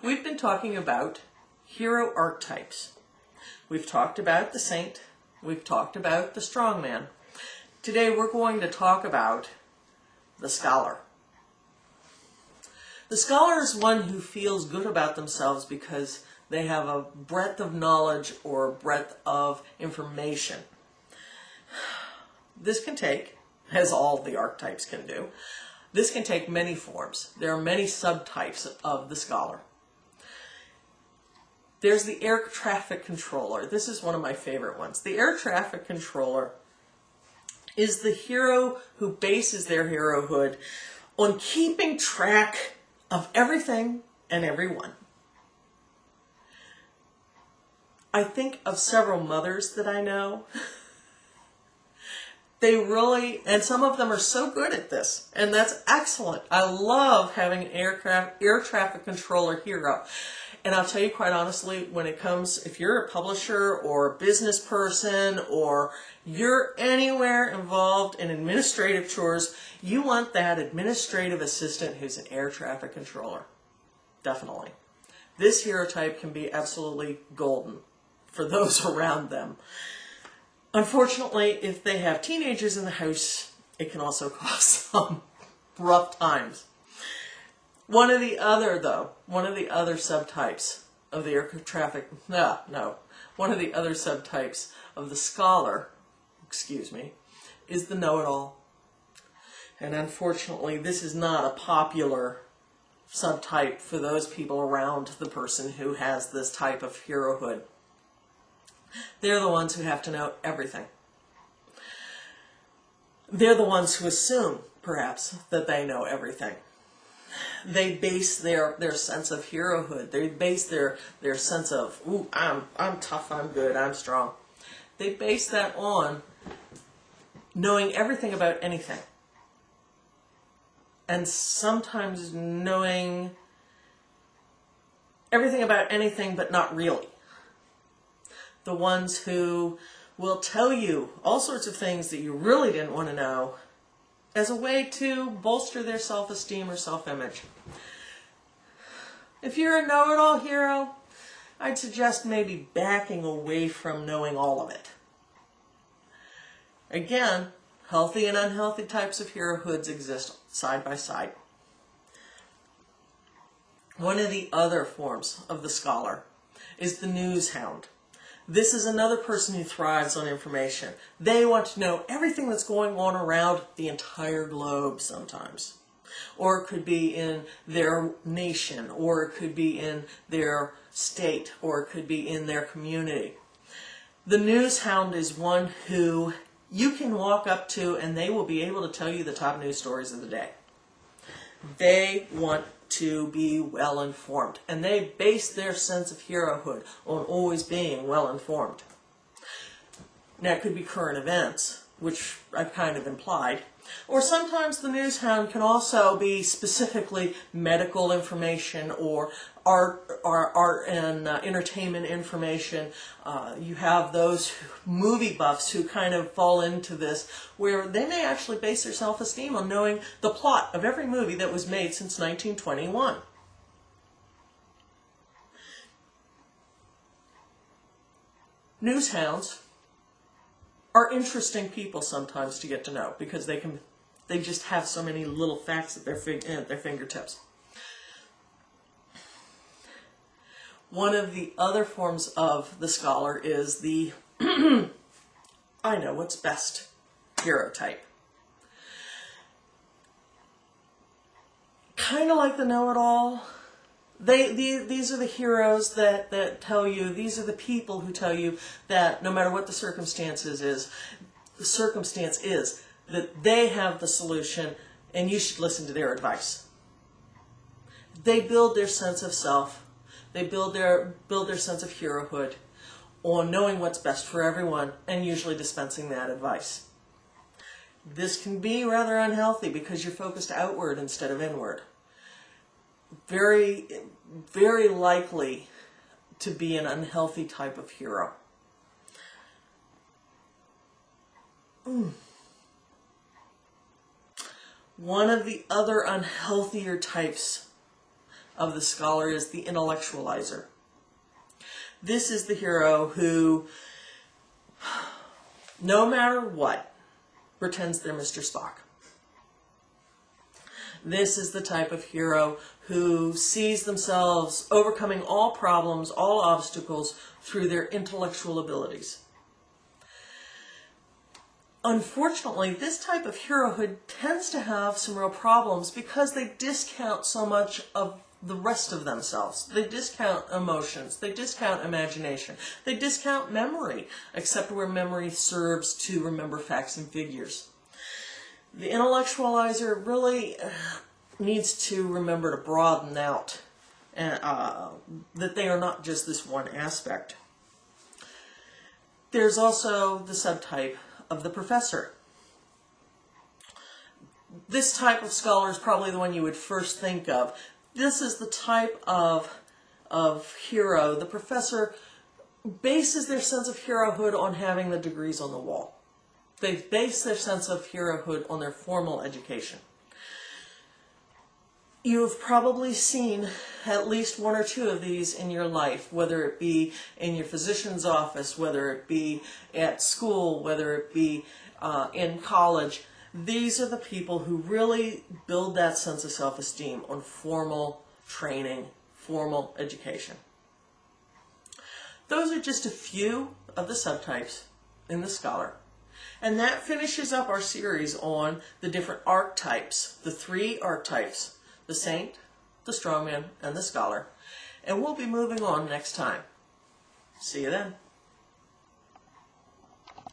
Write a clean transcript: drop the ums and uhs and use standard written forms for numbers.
We've been talking about hero archetypes. We've talked about the saint. We've talked about the strongman. Today we're going to talk about the scholar. The scholar is one who feels good about themselves because they have a breadth of knowledge or a breadth of information. This can take, as all the archetypes can do, this can take many forms. There are many subtypes of the scholar. There's the air traffic controller. This is one of my favorite ones. The air traffic controller is the hero who bases their herohood on keeping track of everything and everyone. I think of several mothers that I know. They really, and some of them are so good at this, and that's excellent. I love having an air traffic controller hero. And I'll tell you quite honestly, when it comes, if you're a publisher or a business person or you're anywhere involved in administrative chores, you want that administrative assistant who's an air traffic controller. Definitely. This hero type can be absolutely golden for those around them. Unfortunately, if they have teenagers in the house, it can also cause some rough times. One of the other subtypes of the air traffic, one of the other subtypes of the scholar, is the know-it-all. And unfortunately, this is not a popular subtype for those people around the person who has this type of herohood. They're the ones who have to know everything. They're the ones who assume, perhaps, that they know everything. They base their sense of herohood. They base their sense of, ooh, I'm tough, I'm good, I'm strong. They base that on knowing everything about anything. And sometimes knowing everything about anything, but not really. The ones who will tell you all sorts of things that you really didn't want to know as a way to bolster their self-esteem or self-image. If you're a know-it-all hero, I'd suggest maybe backing away from knowing all of it. Again, healthy and unhealthy types of herohoods exist side by side. One of the other forms of the scholar is the news hound. This is another person who thrives on information. They want to know everything that's going on around the entire globe sometimes. Or it could be in their nation, or it could be in their state, or it could be in their community. The news hound is one who you can walk up to and they will be able to tell you the top news stories of the day. They want to be well informed, and they base their sense of herohood on always being well informed. Now it could be current events, which I've kind of implied, or sometimes the news hound can also be specifically medical information or art and entertainment information. You have those movie buffs who kind of fall into this, where they may actually base their self-esteem on knowing the plot of every movie that was made since 1921. News hounds are interesting people sometimes to get to know because they just have so many little facts at their fingertips. One of the other forms of the scholar is the I know what's best hero type. Kind of like the know-it-all. These are the heroes that tell you, these are the people who tell you that no matter what the circumstance is, that they have the solution and you should listen to their advice. They build their sense of self. They build their sense of herohood on knowing what's best for everyone and usually dispensing that advice. This can be rather unhealthy because you're focused outward instead of inward. Very, very likely to be an unhealthy type of hero. One of the other unhealthier types of the scholar is the intellectualizer. This is the hero who, no matter what, pretends they're Mr. Spock. This is the type of hero who sees themselves overcoming all problems, all obstacles through their intellectual abilities. Unfortunately, this type of herohood tends to have some real problems because they discount so much of the rest of themselves. They discount emotions, they discount imagination, they discount memory, except where memory serves to remember facts and figures. The intellectualizer really needs to remember to broaden out that they are not just this one aspect. There's also the subtype of the professor. This type of scholar is probably the one you would first think of. This is the type of hero. The professor bases their sense of herohood on having the degrees on the wall. They base their sense of herohood on their formal education. You've probably seen at least one or two of these in your life, whether it be in your physician's office, whether it be at school, whether it be in college. These are the people who really build that sense of self-esteem on formal training, formal education. Those are just a few of the subtypes in the scholar. And that finishes up our series on the different archetypes, the 3 archetypes. The saint, the strongman, and the scholar. And we'll be moving on next time. See you then.